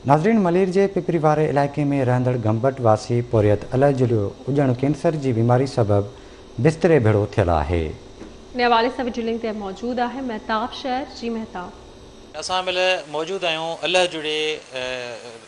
नाज़रीन, मलेर जे पिपरी वारे इलाइक़े में रहंदड़ गंबट वासी पोरियत अलर्जुलियो उजण कैंसर जी बीमारी सबब बिस्तरे भेड़ो थियल आहे। इन हवाले सां जुलिंग ते मौजूद है महताब शहर जी। महताब असां महिल मौजूदु आहियूं अल्लाह जुड़े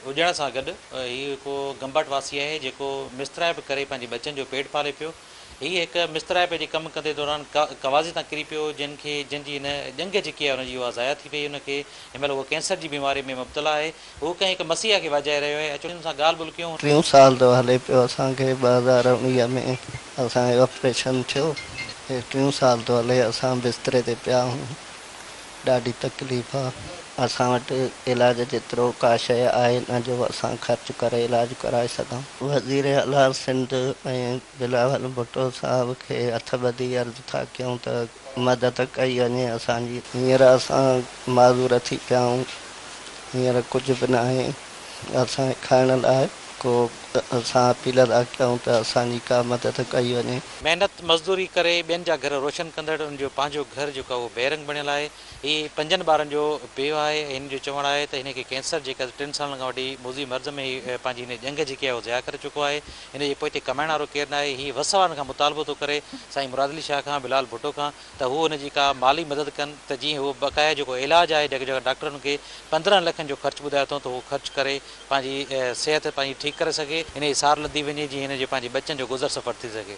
हुजण सां गॾु। हीउ को गंबट वासी आहे जेको मिस्तराइप करे पंहिंजे बचनि जो पेट पाले पियो। हीअ हिकु मिस्तराइप जे कमु कंदे दौरान कवाज़े तां किरी पियो, जंहिंजी हिन ॼंग जेकी आहे हुनजी उहा ज़ाया थी पई। हुनखे हिन महिल उहो कैंसर जी बीमारी में मुब्तला आहे। उहो कंहिं हिकु मसीहा खे वॼाए रहियो आहे। अचो हुन सां ॻाल्हि ॿोल कयूं। 3 साल थो हले पियो। असांखे 2019 में असांजो ऑपरेशन थियो। 3 साल थो हले असां बिस्तरे ते पिया आहियूं। ॾाढी तकलीफ़ आहे। असां वटि इलाज जेतिरो का शइ आहे न जो असां ख़र्च करे इलाज कराए सघूं। वज़ीर आला सिंध ऐं बिलावल भुट्टो साहब खे हथ ॿधी अर्ज़ु था कयूं त मदद कई वञे असांजी। हींअर असां माज़ूर थी पिया आहियूं। हींअर कुझु बि न आहे असांखे खाइण लाइ को। असां अपील था कयूं त असांजी का मदद कई वञे। महिनत मज़दूरी करे ॿियनि जा घर रोशन कंदड़ उनजो पंहिंजो घर जेको आहे उहो बेरंग बणियल आहे। हीअ 5 ॿारनि जो पीउ आहे। हिन जो चवणु आहे त हिनखे कैंसर जेका 3 सालनि खां वठी मुज़ी मर्ज़ में ही पंहिंजी हिन ॼंग जेकी आहे उहो ज़ाया करे चुको आहे। हिन जे पोइ हिते कमाइण वारो केरु न आहे। हीअ वसवारनि खां मुतालबो थो करे साईं मुरादली शाह खां, बिलाल भुट्टो खां, त हू हुनजी का माली मदद कनि त जीअं उहो बक़ाया जेको इलाजु आहे जेको डॉक्टरनि खे 15 लखनि जो ख़र्चु ॿुधाए थो त उहो ख़र्चु करे पंहिंजी सिहत पंहिंजी ठीकु करे सघे। हिन जी सार लधी वञे जीअं हिन जे पंहिंजे बचनि जो गुज़र सफ़र थी सघे।